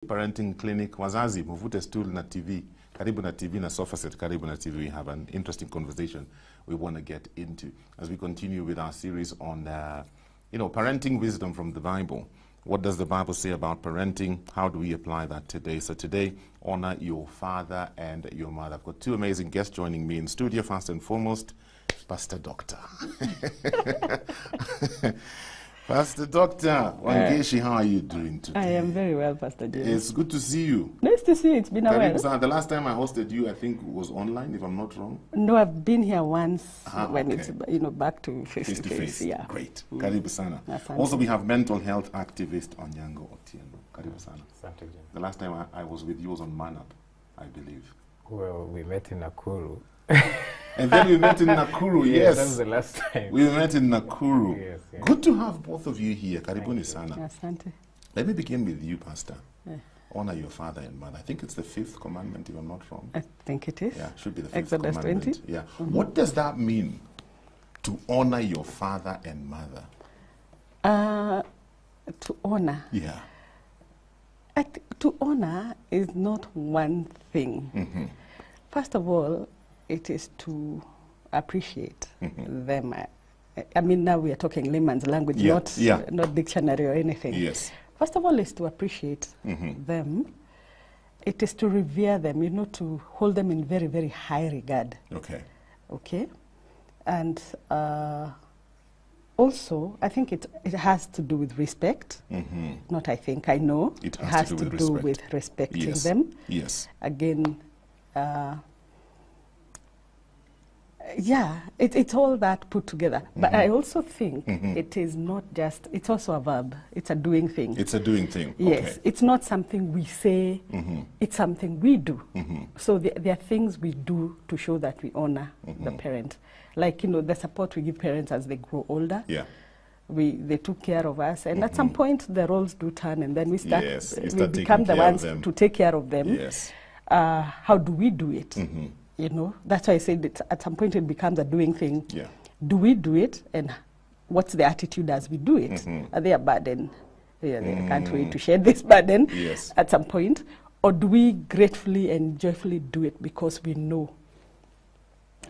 parenting clinic. Wazazi, muvute stool na TV. Karibu na TV na sofa set, karibu na TV. We have an interesting conversation we want to get into as we continue with our series on, parenting wisdom from the Bible. What does the Bible say about parenting? How do we apply that today? So today, honor your father and your mother. I've got two amazing guests joining me in studio. First and foremost, Pastor Doctor. Pastor Doctor Wangeshi, how are you doing today? I am very well, Pastor James. It's good to see you. Nice to see you. It's been a while. The last time I hosted you, I think, was online, if I'm not wrong. No, I've been here once when okay. it's back to face-to-face. Yeah. Great. Karibu sana. Also, we have mental health activist Onyango Otieno. Karibu sana. The last time I was with you was on Manap, I believe. Well, we met in Nakuru. And then we met in Nakuru, yes. That was the last time. We met in Nakuru. Yes. Good to have both of you here. Karibuni sana. Asante. Let me begin with you, Pastor. Honor your father and mother. I think it's the 5th commandment, if I'm not wrong. I think it is. Yeah, should be the 5th Exodus commandment. 20. Yeah. What does that mean, to honor your father and mother? To honor. Yeah. To honor is not one thing. First of all, it is to appreciate them. I mean, now we are talking layman's language, not dictionary or anything. Yes. First of all, is to appreciate them. It is to revere them, to hold them in very, very high regard. Okay. Okay? And also, I think it has to do with respect. Not I think, I know. It has to do with respecting them. Yes. Again, it's all that put together. But I also think it is not just, it's also a verb. It's a doing thing. It's a doing thing. Yes. Okay. It's not something we say. It's something we do. So there are things we do to show that we honor the parent. Like, the support we give parents as they grow older. Yeah. They took care of us. And at some point, the roles do turn. And then we become the ones to take care of them. Yes. How do we do it? That's why I said that at some point it becomes a doing thing. Yeah. Do we do it, and what's the attitude as we do it? Are they a burden? I can't wait to share this burden at some point. Or do we gratefully and joyfully do it because we know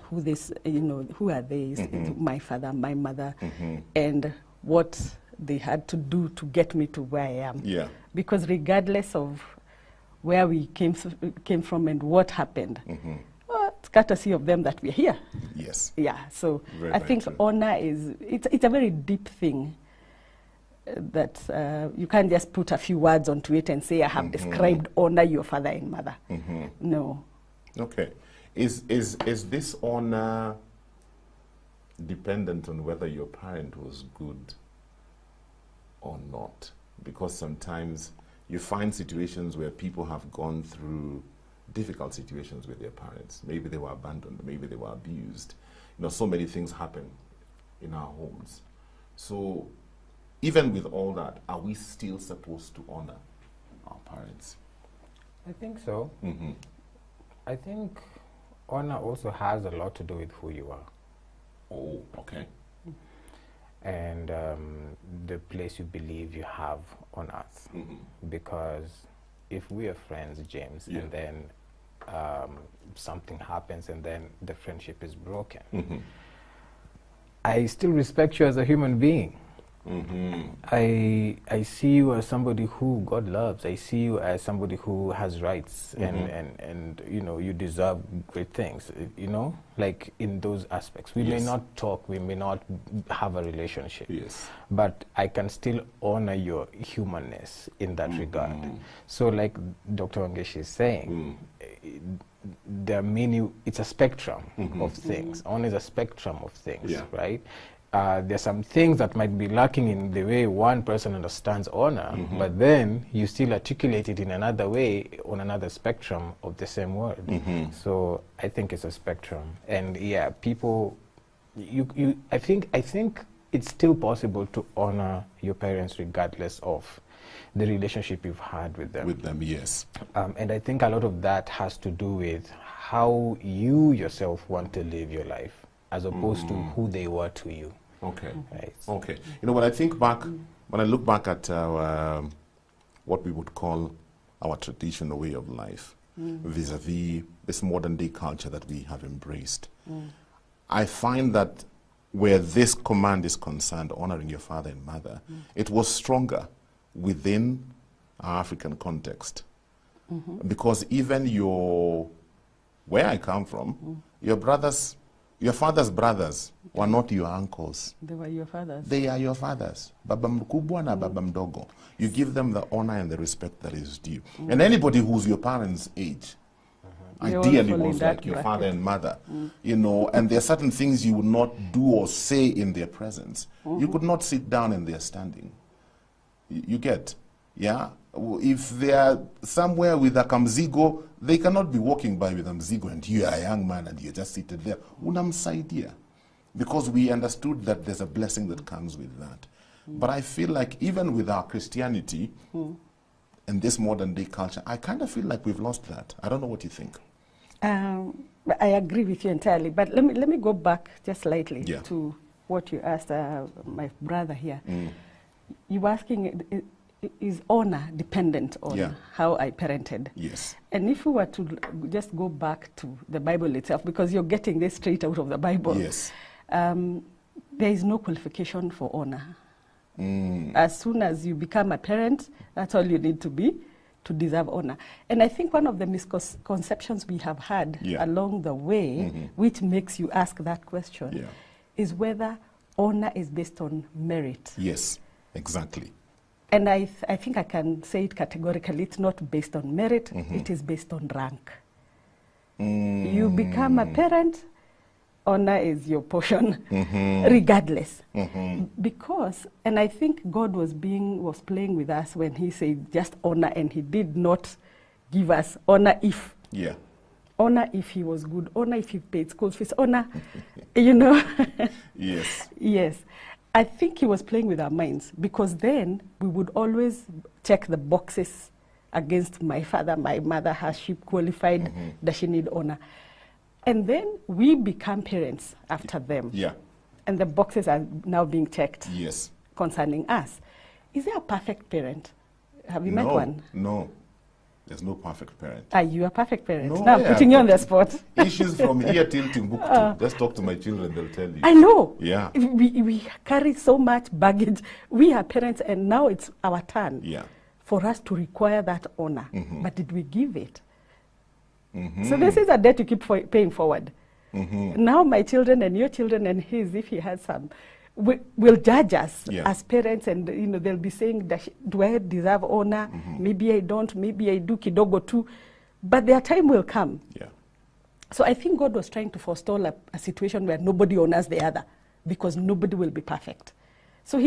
who who are they? My father, my mother, and what they had to do to get me to where I am. Yeah. Because regardless of where we came from and what happened, it's courtesy of them that we're here. Yes. Yeah. So very, I think true. honor it's a very deep thing that you can't just put a few words onto it and say, I have described honor your father and mother. No. Okay. Is this honor dependent on whether your parent was good or not? Because sometimes you find situations where people have gone through difficult situations with their parents. Maybe they were abandoned, maybe they were abused. So many things happen in our homes. So even with all that, are we still supposed to honor our parents? I think so. I think honor also has a lot to do with who you are. Oh, okay. And the place you believe you have on earth. Because if we are friends, James, and then something happens and then the friendship is broken, I still respect you as a human being. I see you as somebody who God loves. I see you as somebody who has rights and you deserve great things, like in those aspects. We may not talk, we may not have a relationship, but I can still honor your humanness in that regard. So like Dr. Wangeshi is saying, there are many, it's a spectrum of things. Honor is a spectrum of things, right? There's some things that might be lacking in the way one person understands honor, but then you still articulate it in another way on another spectrum of the same word. So I think it's a spectrum, and people, I think it's still possible to honor your parents regardless of the relationship you've had with them. With them, yes. And I think a lot of that has to do with how you yourself want to live your life, as opposed to who they were to you. Okay. Right. Okay. When I think back, when I look back at what we would call our traditional way of life vis-a-vis this modern day culture that we have embraced. I find that where this command is concerned, honoring your father and mother, it was stronger within our African context. Because even where I come from, your father's brothers were not your uncles. They were your fathers. They are your fathers. Baba mkubwa na baba mdogo. You give them the honor and the respect that is due. And anybody who's your parents' age, ideally was like your father and mother, you know, and there are certain things you would not do or say in their presence. You could not sit down in their standing. You get, yeah? If they are somewhere with a kamzigo, they cannot be walking by with a mzigo and you are a young man and you're just seated there. Unamsaidia. Because we understood that there's a blessing that comes with that. But I feel like even with our Christianity and this modern day culture, I kind of feel like we've lost that. I don't know what you think. I agree with you entirely, but let me go back just slightly to what you asked my brother here. You were asking, is honor dependent on how I parented? Yes. And if we were to just go back to the Bible itself, because you're getting this straight out of the Bible, yes, there is no qualification for honor. As soon as you become a parent, that's all you need to be to deserve honor. And I think one of the misconceptions we have had along the way, which makes you ask that question, is whether honor is based on merit. Yes, exactly. And I think I can say it categorically, it's not based on merit, it is based on rank. You become a parent, honor is your portion, regardless. Because, and I think God was playing with us when he said just honor, and he did not give us honor if. Honor if he was good, honor if he paid school fees, honor, you know. Yes. Yes. I think he was playing with our minds, because then we would always check the boxes against my father, my mother, has she qualified, does she need honor? And then we become parents after them. And the boxes are now being checked concerning us. Is there a perfect parent? Have you met one? No. There's no perfect parent. Are you a perfect parent? No, now I'm putting you on the spot. Issues from here till Timbuktu. Just talk to my children, they'll tell you. I know. Yeah. We carry so much baggage. We are parents, and now it's our turn for us to require that honor. But did we give it? So this is a debt you keep paying forward. Now my children and your children and his, if he has some, will judge us as parents, and you know, they'll be saying, do I deserve honor? Maybe I don't, maybe I do, kidogo too. But their time will come. So I think God was trying to forestall a situation where nobody honors the other, because nobody will be perfect. So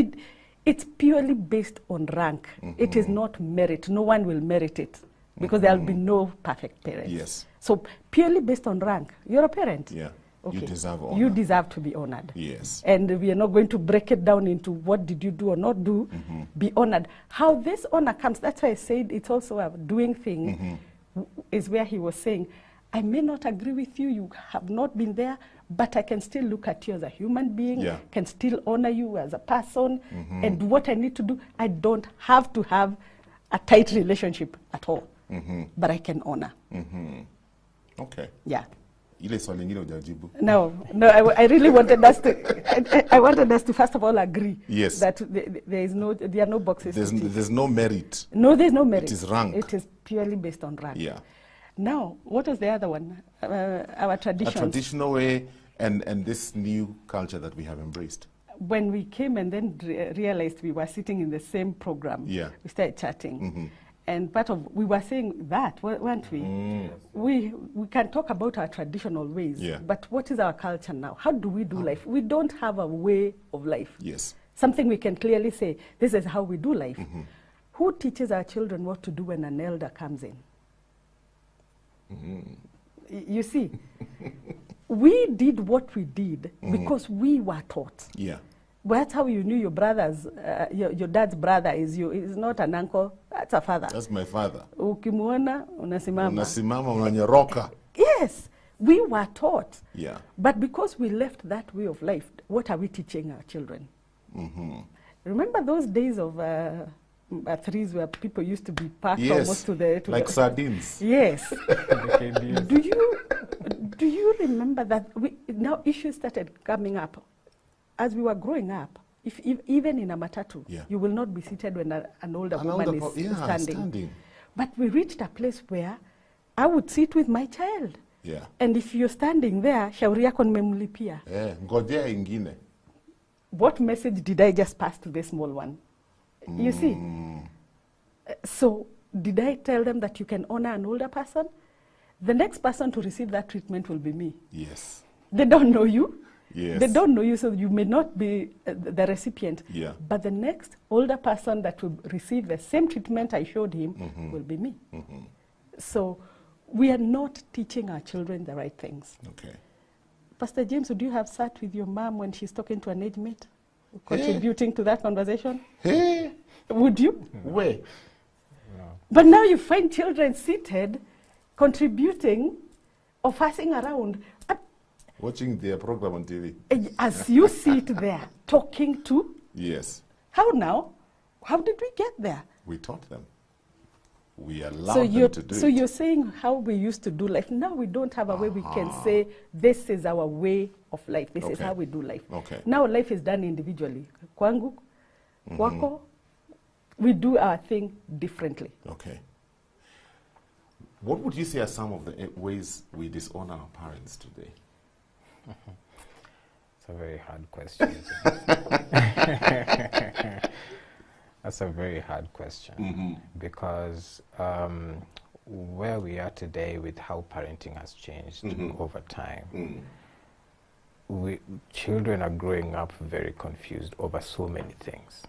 it's purely based on rank. It is not merit. No one will merit it, because there will be no perfect parents. So purely based on rank, you're a parent. Okay. You deserve honor. You deserve to be honored. And we are not going to break it down into what did you do or not do. Be honored. How this honor comes, that's why I said it's also a doing thing, is where he was saying, I may not agree with you, you have not been there, but I can still look at you as a human being, can still honor you as a person, and what I need to do, I don't have to have a tight relationship at all, but I can honor. Okay. No, I really wanted us to. I wanted us to first of all agree that there are no boxes. There's no merit. No, there's no merit. It is rank. It is purely based on rank. Now, what was the other one? Our traditions. A traditional way, and this new culture that we have embraced. When we came and then realized we were sitting in the same program, we started chatting. And we were saying that, weren't we? We can talk about our traditional ways, but what is our culture now? How do we do life? We don't have a way of life. Something we can clearly say, this is how we do life. Who teaches our children what to do when an elder comes in? You see, we did what we did because we were taught. Well, that's how you knew your brother's, your dad's brother is not an uncle, that's a father. That's my father. Ukimuona, unasimama. Unasimama, unanyoroka. Yes, we were taught. But because we left that way of life, what are we teaching our children? Remember those days of threes where people used to be packed Yes, almost to the... like sardines. Yes. Do you remember that now issues started coming up as we were growing up? If even in a matatu, you will not be seated when an older woman is standing. But we reached a place where I would sit with my child. Yeah. And if you're standing there, shauri yako nimemlipia. Ngojea ingine. What message did I just pass to the small one? You see? So did I tell them that you can honor an older person? The next person to receive that treatment will be me. Yes. They don't know you. Yes. They don't know you, so you may not be the recipient. Yeah. But the next older person that will receive the same treatment I showed him will be me. So we are not teaching our children the right things. Okay. Pastor James, would you have sat with your mom when she's talking to an age mate, contributing to that conversation? Hey. Would you? Where? No. But now you find children seated, contributing or fussing around. Watching their program on TV. As you sit there, talking to? Yes. How now? How did we get there? We taught them. We allowed them to do it. So you're saying how we used to do life. Now we don't have a way we can say, this is our way of life. This is how we do life. Okay. Now life is done individually. Kwangu, kwako, we do our thing differently. Okay. What would you say are some of the ways we dishonor our parents today? It's a very hard question. That's a very hard question because where we are today with how parenting has changed over time, children are growing up very confused over so many things,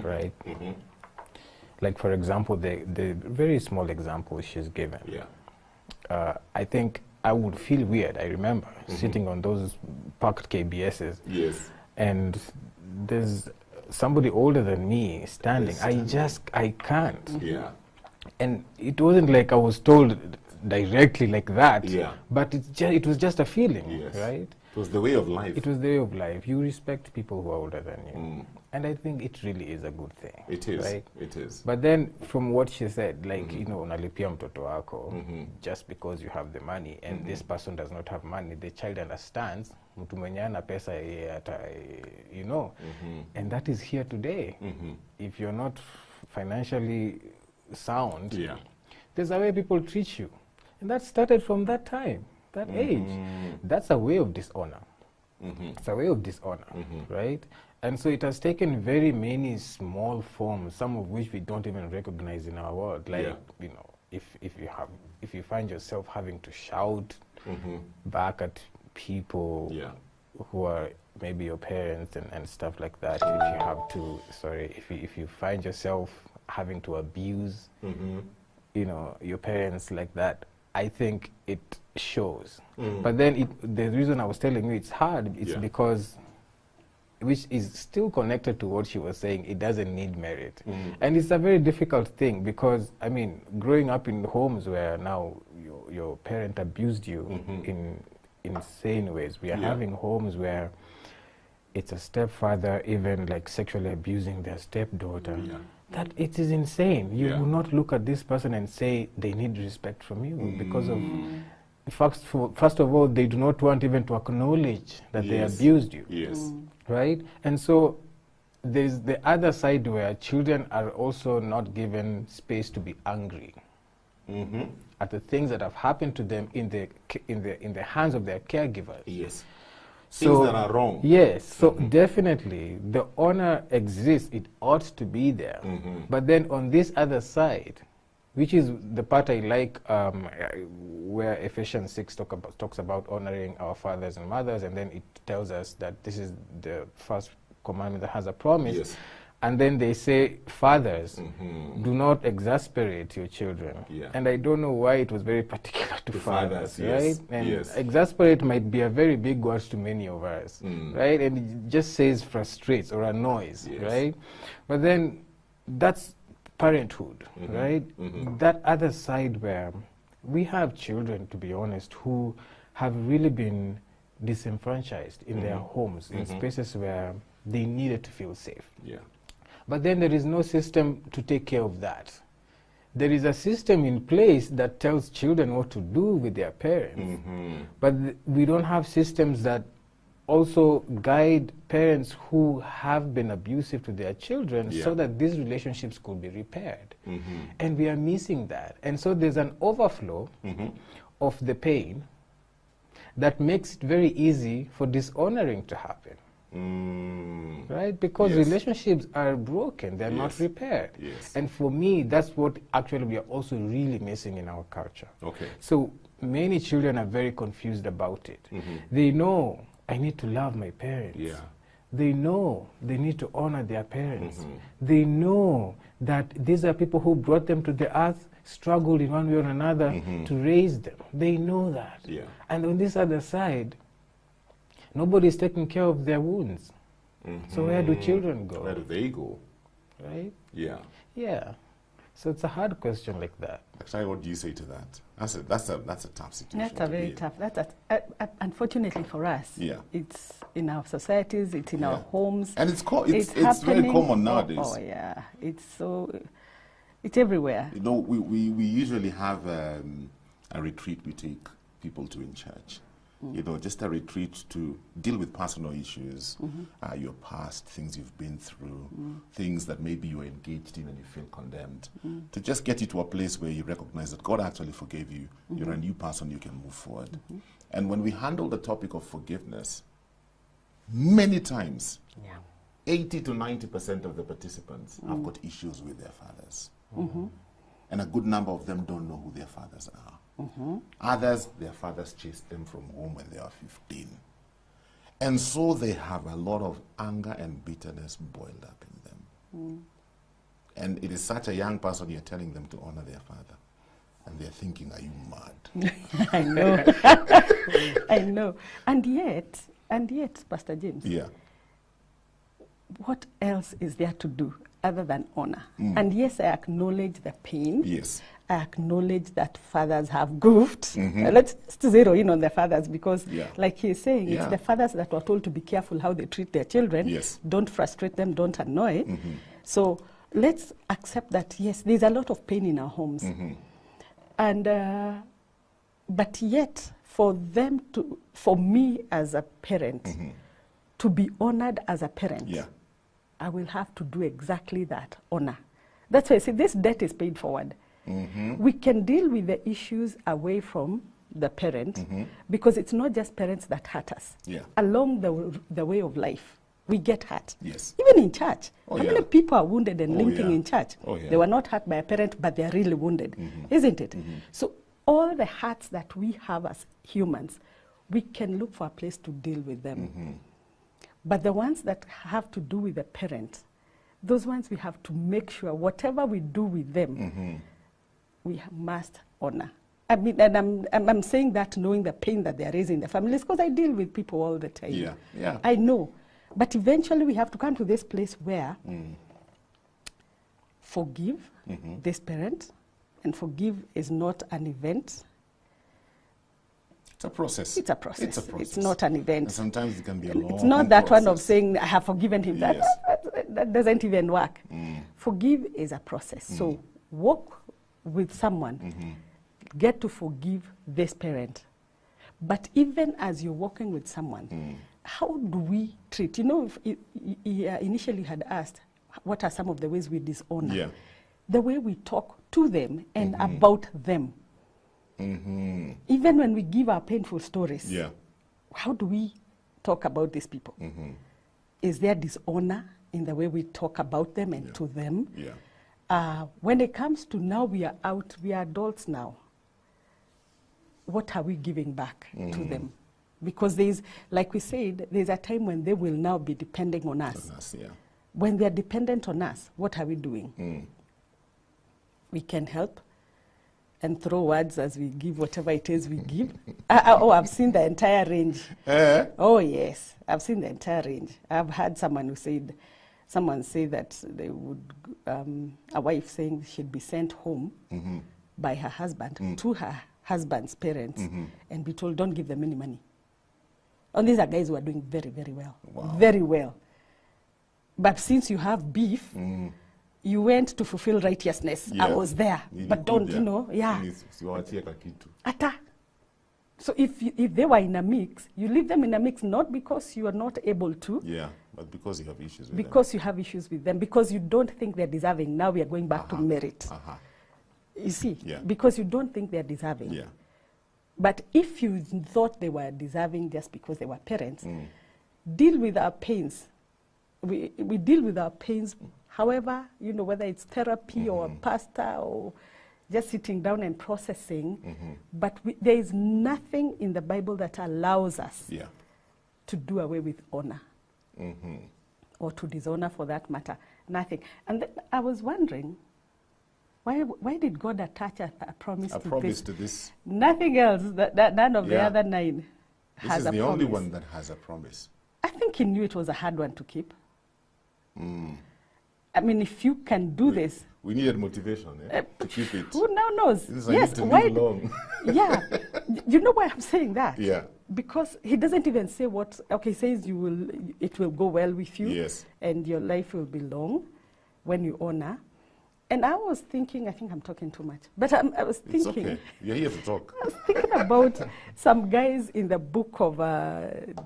right? Like, for example, the very small example she's given. Yeah. I think I would feel weird. I remember sitting on those parked KBSs. Yes. And there's somebody older than me standing. I can't. Yeah. And it wasn't like I was told directly like that. Yeah. But it was just a feeling, yes. right? It was the way of life. It was the way of life. You respect people who are older than you. And I think it really is a good thing. It is. Right? It is. But then from what she said, like, unalipia mtoto wako just because you have the money and this person does not have money, the child understands, mtu mwenye ana pesa and that is here today. If you're not financially sound, there's a way people treat you. And that started from that time, that age. That's a way of dishonor. It's a way of dishonor, right? And so it has taken very many small forms, some of which we don't even recognize in our world. Like, if you find yourself having to shout back at people who are maybe your parents and stuff like that, if you have to, if you find yourself having to abuse, your parents like that, I think it shows. But then the reason I was telling you it's hard, it's because, which is still connected to what she was saying, it doesn't need merit. And it's a very difficult thing because, I mean, growing up in homes where now your parent abused you in insane ways. We are having homes where it's a stepfather even like sexually abusing their stepdaughter. That it is insane. You will not look at this person and say they need respect from you because of, first of all, they do not want even to acknowledge that they abused you. Right? And so there's the other side where children are also not given space to be angry at the things that have happened to them in the hands of their caregivers. Things that are wrong. So definitely the honor exists, it ought to be there. But then on this other side, which is the part I like, where Ephesians 6 talks about honoring our fathers and mothers, and then it tells us that this is the first commandment that has a promise. And then they say, fathers, do not exasperate your children. And I don't know why it was very particular to fathers, right? And exasperate might be a very big word to many of us, right? And it just says frustrates or annoys, right? But then that's parenthood, right? That other side where we have children, to be honest, who have really been disenfranchised in their homes, in spaces where they needed to feel safe. But then there is no system to take care of that. There is a system in place that tells children what to do with their parents. But we don't have systems that also guide parents who have been abusive to their children so that these relationships could be repaired. And we are missing that. And so there's an overflow of the pain that makes it very easy for dishonoring to happen. Right? Because relationships are broken, they're not repaired. And for me, that's what actually we are also really missing in our culture. So many children are very confused about it. They know, I need to love my parents. They know they need to honor their parents. They know that these are people who brought them to the earth, struggled in one way or another to raise them. They know that. And on this other side, nobody is taking care of their wounds. So where do children go? Where do they go? Right? Yeah. Yeah. So it's a hard question like that. Actually, what do you say to that? That's a tough situation. That's a very tough. Unfortunately for us, it's in our societies, it's in our homes, and it's very common nowadays. Oh yeah, it's everywhere. You know, we usually have a retreat we take people to in church. You know, just a retreat to deal with personal issues, your past, things you've been through, things that maybe you're engaged in and you feel condemned, to just get you to a place where you recognize that God actually forgave you, you're a new person, you can move forward. And when we handle the topic of forgiveness, many times, 80 to 90% of the participants have got issues with their fathers. And a good number of them don't know who their fathers are. Others, their fathers chased them from home when they were 15. And so they have a lot of anger and bitterness boiled up in them. And it is such a young person, you're telling them to honor their father. And they're thinking, are you mad? I know. I know. And yet, Pastor James, what else is there to do other than honor? And yes, I acknowledge the pain. Yes. I acknowledge that fathers have goofed. Let's zero in on the fathers because, like he's saying, it's the fathers that were told to be careful how they treat their children. Don't frustrate them, don't annoy. So let's accept that, yes, there's a lot of pain in our homes. And, but yet, for me as a parent, to be honored as a parent, I will have to do exactly that, honor. That's why I say this debt is paid forward. We can deal with the issues away from the parent because it's not just parents that hurt us. Along the way of life, we get hurt. Even in church. How many people are wounded and limping in church? They were not hurt by a parent, but they are really wounded, isn't it? So all the hurts that we have as humans, we can look for a place to deal with them. But the ones that have to do with the parent, those ones we have to make sure whatever we do with them, we must honor. I mean, and I'm saying that knowing the pain that they are raising in the families, because I deal with people all the time. I know. But eventually we have to come to this place where forgive this parent, and forgive is not an event. It's a process. It's a process. It's a process. It's not an event. And sometimes it can be a long It's not that process. one of saying, I have forgiven him. That doesn't even work. Forgive is a process. So walk with someone, get to forgive this parent. But even as you're walking with someone, how do we treat? You know, if initially had asked, what are some of the ways we dishonor? The way we talk to them and about them. Even when we give our painful stories, how do we talk about these people? Is there dishonor in the way we talk about them and to them? When it comes to now we are out, we are adults now, what are we giving back to them? Because there's, like we said, there's a time when they will now be depending on us. When they're dependent on us, what are we doing? We can help and throw words as we give whatever it is we give. I've seen the entire range. Oh yes, I've seen the entire range. I've had someone say that they would, a wife saying she'd be sent home by her husband to her husband's parents and be told, don't give them any money. And these are guys who are doing very, very well. Very well. But since you have beef, you went to fulfill righteousness. I was there. But don't, you know, Ata. So if they were in a mix, you leave them in a mix not because you are not able to. Yeah, but because you have issues with them. Because you have issues with them. Because you don't think they're deserving. Now we are going back to merit. You see? Yeah. Because you don't think they're deserving. Yeah. But if you thought they were deserving just because they were parents, deal with our pains. We deal with our pains, however, you know, whether it's therapy or a pastor or just sitting down and processing. But there is nothing in the Bible that allows us to do away with honor or to dishonor for that matter. Nothing. And then I was wondering, why did God attach a promise to this? Nothing else. None of the other 9 has a promise. This is the only one that has a promise. I think he knew it was a hard one to keep. I mean, if you can do this. We needed motivation to keep it. Who now knows? Yes, why? Long. Yeah. You know why I'm saying that? Yeah. Because he doesn't even say what. Okay, he says it will go well with you. Yes. And your life will be long when you honor. And I was thinking, I think I'm talking too much, but I was thinking. It's okay. You're here to talk. I was thinking about some guys in the book of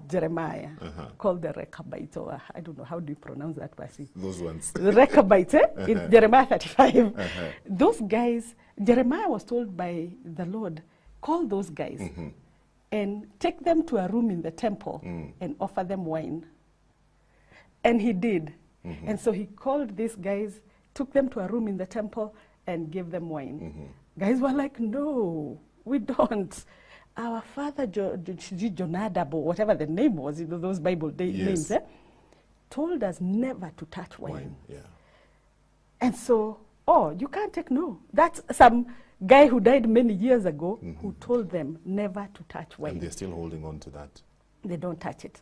Jeremiah called the Rechabites, or I don't know, how do you pronounce that verse? Those ones. The Rechabites, in Jeremiah 35. Those guys, Jeremiah was told by the Lord, call those guys and take them to a room in the temple and offer them wine. And he did. And so he called these guys, took them to a room in the temple and gave them wine. Guys were like, no, we don't. Our father Jonadab, or whatever the name was, you know, those Bible names, told us never to touch wine. And so, you can't take no. That's some guy who died many years ago who told them never to touch wine. And they're still holding on to that. They don't touch it.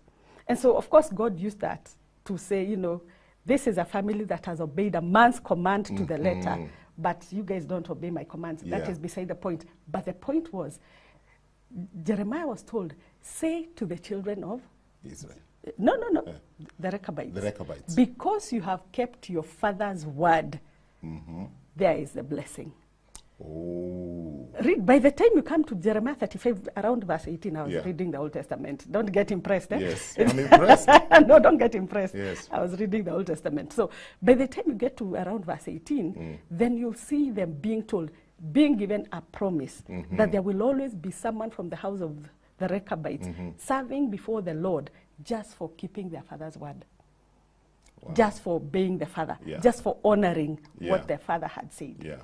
And so, of course, God used that to say, you know, this is a family that has obeyed a man's command to the letter, but you guys don't obey my commands. That is beside the point. But the point was, Jeremiah was told, say to the children of Israel. No. The Rechabites. The Rechabites. Because you have kept your father's word, there is a blessing. Read. By the time you come to Jeremiah 35, around verse 18, I was reading the Old Testament. Don't get impressed. Yes, I'm impressed. No, don't get impressed. Yes. I was reading the Old Testament. So by the time you get to around verse 18, then you'll see them being told, being given a promise that there will always be someone from the house of the Rechabites serving before the Lord just for keeping their father's word. Wow. Just for obeying the father. Just for honoring what their father had said.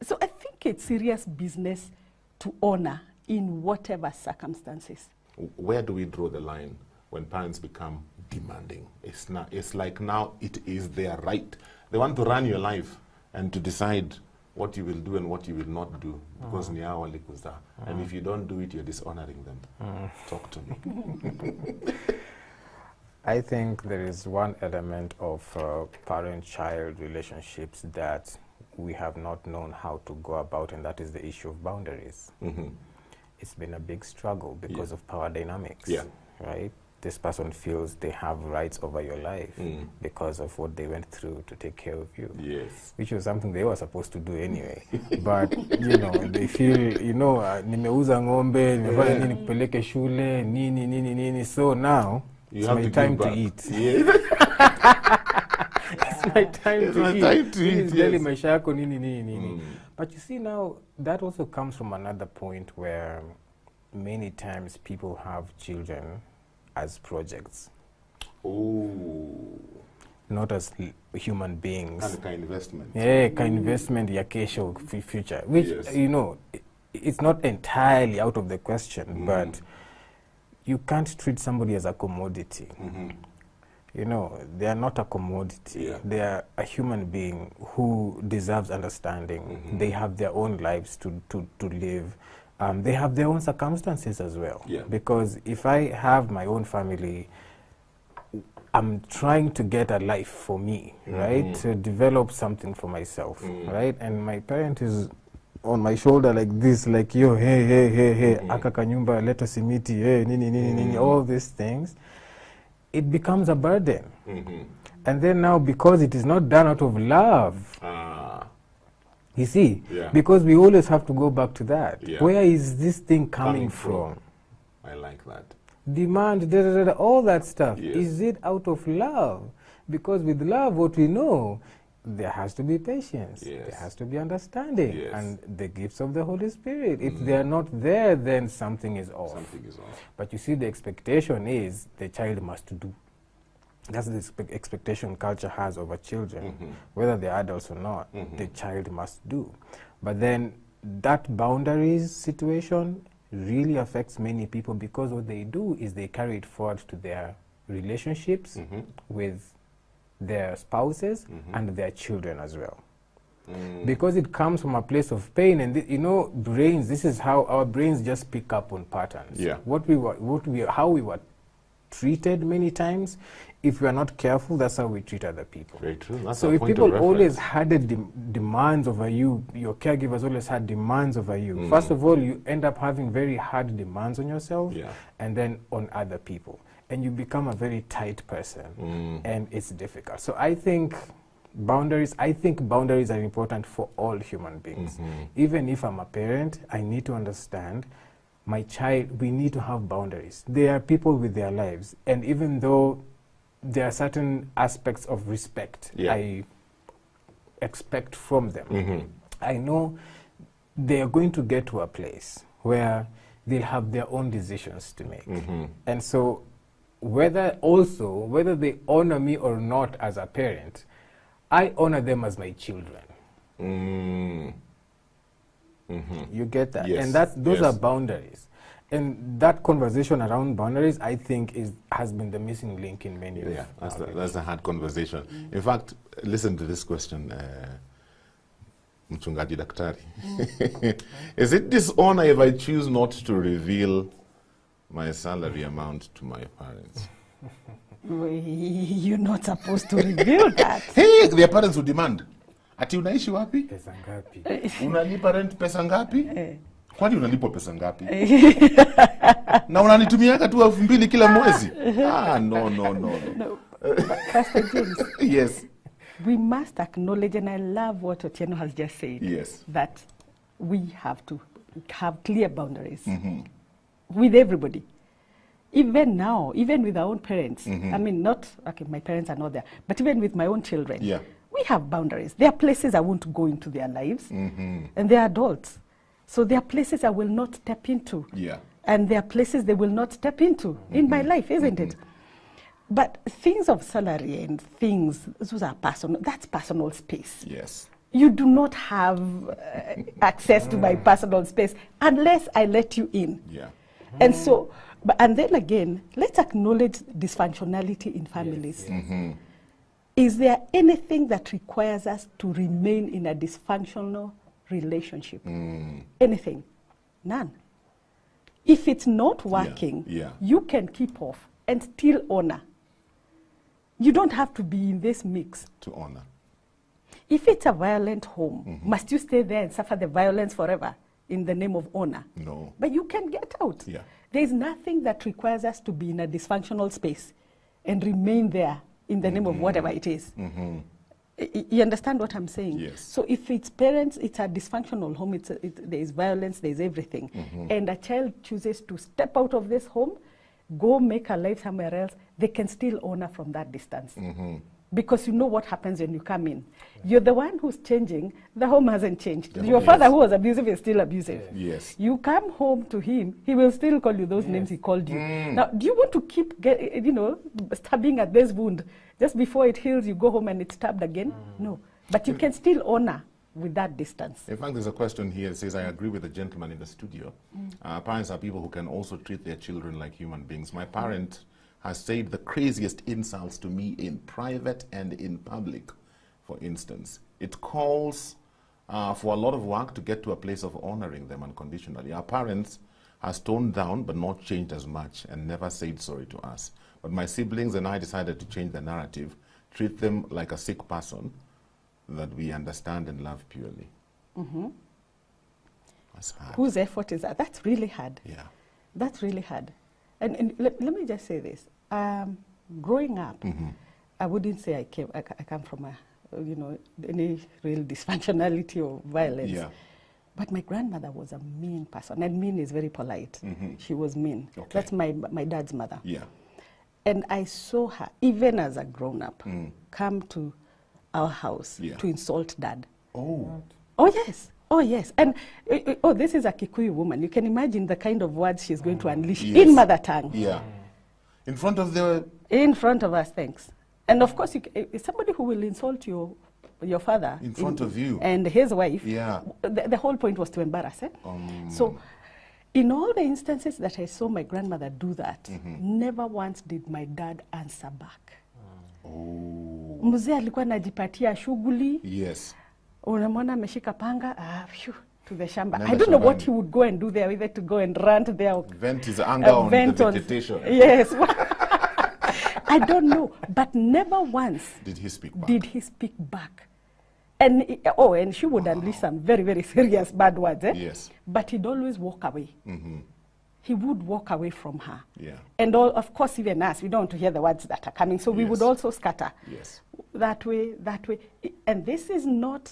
So I think it's serious business to honor in whatever circumstances. Where do we draw the line when parents become demanding? It's like now it is their right. They want to run your life and to decide what you will do and what you will not do because ni hao walikuzaa. And if you don't do it, you're dishonoring them. Talk to me. I think there is one element of parent-child relationships that we have not known how to go about, and that is the issue of boundaries. It's been a big struggle because of power dynamics, right? This person feels they have rights over your life because of what they went through to take care of you, which was something they were supposed to do anyway. But, you know, they feel, you know, nimeuza ng'ombe, nimefanya nini kupeleke shule, nini. So now, it's my time to eat. It's my time to eat. But you see now, that also comes from another point where many times people have children as projects. Not as human beings. And kind investment. Kind investment, ya kesho, future. Which, you know, it's not entirely out of the question, but you can't treat somebody as a commodity. You know, they are not a commodity. They are a human being who deserves understanding. They have their own lives to live. They have their own circumstances as well. Because if I have my own family, I'm trying to get a life for me, right? To develop something for myself, right? And my parent is on my shoulder like this, like, yo, hey, aka kanyumba, let us simiti, hey, nini, all these things. It becomes a burden. And then now, because it is not done out of love, you see, because we always have to go back to that. Where is this thing coming from? I like that. Demand, all that stuff. Is it out of love? Because with love, what we know, there has to be patience, there has to be understanding, and the gifts of the Holy Spirit. If they are not there, then something is off. Something is off. But you see, the expectation is the child must do. That's the expectation culture has over children, whether they're adults or not. The child must do. But then that boundaries situation really affects many people, because what they do is they carry it forward to their relationships with their spouses and their children as well. Because it comes from a place of pain, and you know, brains, this is how our brains just pick up on patterns. How we were treated many times, if we are not careful, that's how we treat other people. Very true. That's so if people always had demands over you, your caregivers always had demands over you, first of all, you end up having very hard demands on yourself, and then on other people. And you become a very tight person, and it's difficult. So I think boundaries are important for all human beings. Even if I'm a parent, I need to understand my child, we need to have boundaries. They are people with their lives, and even though there are certain aspects of respect I expect from them, I know they are going to get to a place where they'll have their own decisions to make. And so whether they honor me or not as a parent, I honor them as my children. You get that? Yes. And those are boundaries. And that conversation around boundaries, I think, has been the missing link in many of that's a hard conversation. In fact, listen to this question, Mchungaji Daktari. Is it dishonor if I choose not to reveal my salary amount to my parents? You're not supposed to reveal that. Hey, their parents would demand. Ati unaishi wapi? Pesa ngapi? Unalipa rent pesa ngapi? Kwani unalipa pesa ngapi? Na unanitumiaka tu 2,000 kila mwezi? No. Pastor James. Yes. We must acknowledge, and I love what Otieno has just said, that we have to have clear boundaries with everybody. Even now, even with our own parents, I mean, my parents are not there, but even with my own children, we have boundaries. There are places I won't go into their lives, and they're adults. So there are places I will not step into, and there are places they will not step into in my life, isn't it? But things of salary and things, those are personal, that's personal space. Yes. You do not have access to my personal space unless I let you in. And so, and then again, let's acknowledge dysfunctionality in families. Is there anything that requires us to remain in a dysfunctional relationship? Anything? None. If it's not working, you can keep off and still honor. You don't have to be in this mix to honor. If it's a violent home, must you stay there and suffer the violence forever in the name of honor? No. But you can get out. There is nothing that requires us to be in a dysfunctional space and remain there in the name of whatever it is. You understand what I'm saying? Yes. So if it's parents, it's a dysfunctional home, there is violence, there's everything. And a child chooses to step out of this home, go make a life somewhere else, they can still honor from that distance. Because you know what happens when you come in. You're the one who's changing, the home hasn't changed. Your father who was abusive is still abusive. You come home to him, he will still call you those names he called you. Now, do you want to keep stabbing at this wound? Just before it heals, you go home and it's stabbed again? No. But you can still honor with that distance. In fact, there's a question here that says, I agree with the gentleman in the studio. Parents are people who can also treat their children like human beings. My parent has said the craziest insults to me in private and in public, for instance. It calls for a lot of work to get to a place of honoring them unconditionally. Our parents has toned down but not changed as much and never said sorry to us. But my siblings and I decided to change the narrative, treat them like a sick person that we understand and love purely. That's hard. Whose effort is that? That's really hard. That's really hard. And let me just say this. Growing up, I wouldn't say I come from a, any real dysfunctionality or violence. Yeah. But my grandmother was a mean person, and mean is very polite. She was mean. Okay. That's my dad's mother. Yeah. And I saw her, even as a grown-up, come to our house to insult Dad. Oh. Oh, yes. Oh, yes. And, this is a Kikuyu woman. You can imagine the kind of words she's going to unleash in mother tongue. Yeah. In front of the... In front of us, thanks. And, of course, somebody who will insult your father. In front of you. And his wife. Yeah. The whole point was to embarrass, eh? So, in all the instances that I saw my grandmother do that, never once did my dad answer back. Oh. Mzee alikuwa anajipatia shughuli. Yes. Unamwona ameshika panga, to the shamba. I don't know what he would go and do there, whether to go and rant there. Vent his anger on the vegetation. Yes. I don't know. But never once did he speak back. And she would unleash some very, very serious bad words. Eh? Yes. But he'd always walk away. He would walk away from her. Yeah. And of course, even us, we don't want to hear the words that are coming. So we would also scatter. Yes. That way. And this is not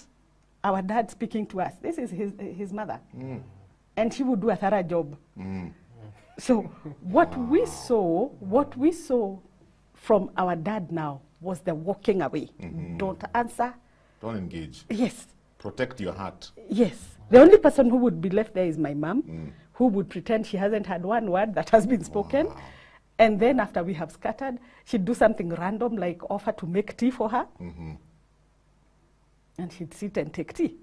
our dad speaking to us. This is his mother. And she would do a thorough job. So what we saw from our dad now was the walking away. Don't answer. Don't engage. Yes. Protect your heart. Yes. The only person who would be left there is my mom, who would pretend she hasn't had one word that has been spoken. Wow. And then after we have scattered, she'd do something random like offer to make tea for her. And she'd sit and take tea.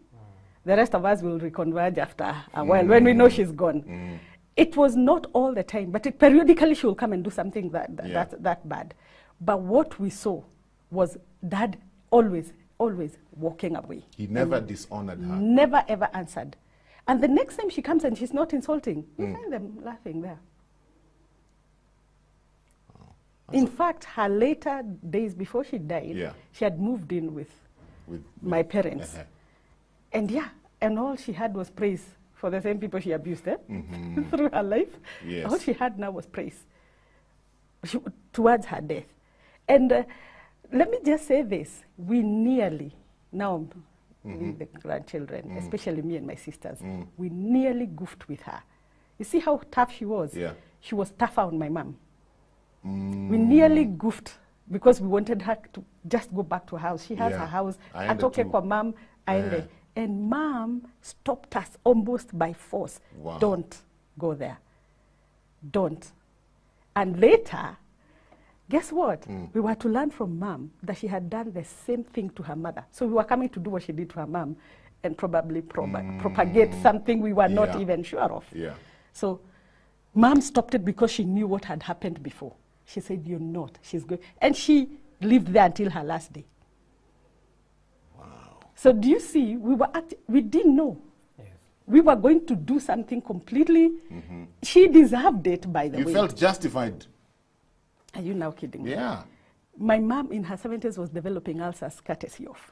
The rest of us will reconverge after a while when we know she's gone. It was not all the time, but periodically she will come and do something that bad. But what we saw was Dad always walking away. He never dishonored her. Never ever answered. And the next time she comes and she's not insulting, you find them laughing there. In fact, her later days before she died, she had moved in with my parents. And all she had was praise for the same people she abused through her life. Yes. All she had now was praise towards her death. And let me just say this, we nearly, now the grandchildren, especially me and my sisters, we nearly goofed with her. You see how tough she was? Yeah. She was tougher on my mom. We nearly goofed because we wanted her to just go back to her house. She has her house. Atoke kwa mom, aende. And mom stopped us almost by force. Wow. Don't go there. Don't. And later, guess what? We were to learn from mom that she had done the same thing to her mother. So we were coming to do what she did to her mom and probably propagate something we were not even sure of. Yeah. So mom stopped it because she knew what had happened before. She said, you're not. She's good. And she lived there until her last day. So do you see, we didn't know. Yes. We were going to do something completely. She deserved it, by the way. You felt justified. Are you now kidding me? Yeah. My mom in her 70s was developing ulcers courtesy of.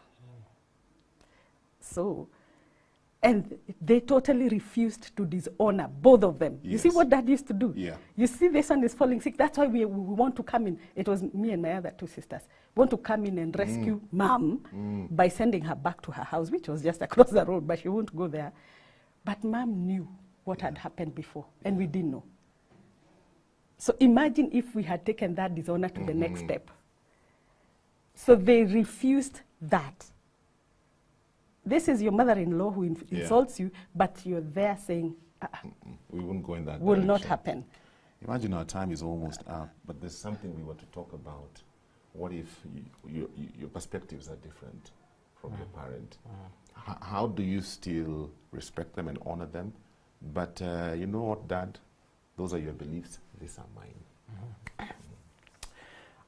So, and they totally refused to dishonor, both of them. Yes. You see what Dad used to do? Yeah. You see this one is falling sick. That's why we want to come in. It was me and my other two sisters. We want to come in and rescue Mom by sending her back to her house, which was just across the road, but she wouldn't go there. But Mom knew what had happened before, and we didn't know. So imagine if we had taken that dishonor to the next step. So they refused that. This is your mother-in-law who insults you, but you're there saying, we won't go in that will direction. Not happen. Imagine our time is almost up, but there's something we want to talk about. What if your perspectives are different from your parent? How do you still respect them and honor them? But you know what, Dad? Those are your beliefs. These are mine.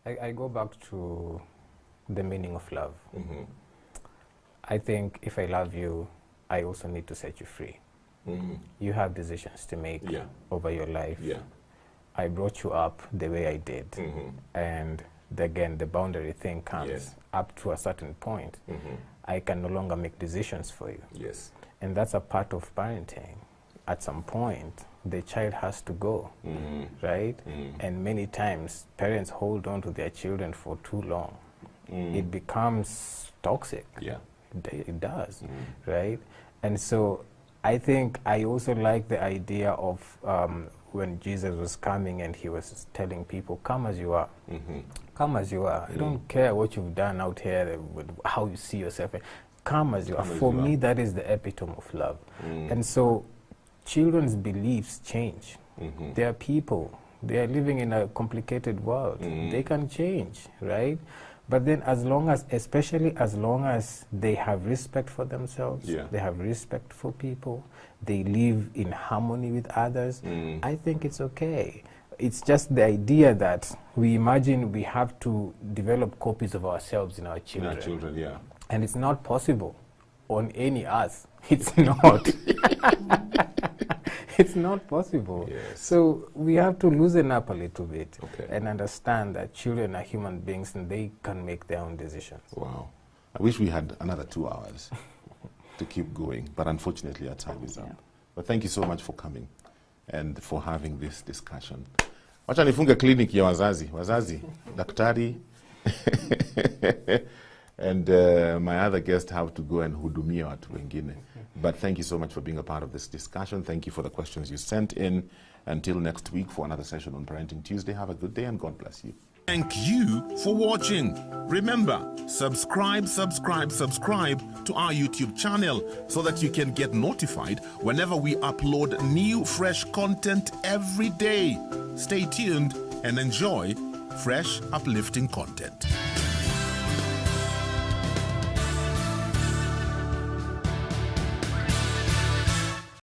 I go back to the meaning of love. I think if I love you, I also need to set you free. You have decisions to make over your life. I brought you up the way I did. And again, the boundary thing comes up to a certain point. I can no longer make decisions for you. And that's a part of parenting. At some point, the child has to go, right? And many times, parents hold on to their children for too long. it becomes toxic. Yeah. It does, right? And so I think I also like the idea of when Jesus was coming and he was telling people, come as you are. Come as you are. I don't care what you've done out here, how you see yourself. Come as you are. For me, that is the epitome of love. And so children's beliefs change. They are people. They are living in a complicated world. They can change, right? But then especially as long as they have respect for themselves, they have respect for people, they live in harmony with others, I think it's okay. It's just the idea that we imagine we have to develop copies of ourselves in our children. And it's not possible on any earth. It's not. It's not possible. So we have to loosen up a little bit and understand that children are human beings and they can make their own decisions. Wow. I wish we had another 2 hours to keep going, but unfortunately our time is up. But thank you so much for coming and for having this discussion. Wacha nifunge clinic ya wazazi, daktari, and my other guests have to go and hudumia watu wengine. But thank you so much for being a part of this discussion. Thank you for the questions you sent in. Until next week for another session on Parenting Tuesday, have a good day and God bless you. Thank you for watching. Remember, subscribe to our YouTube channel so that you can get notified whenever we upload new fresh content every day. Stay tuned and enjoy fresh, uplifting content.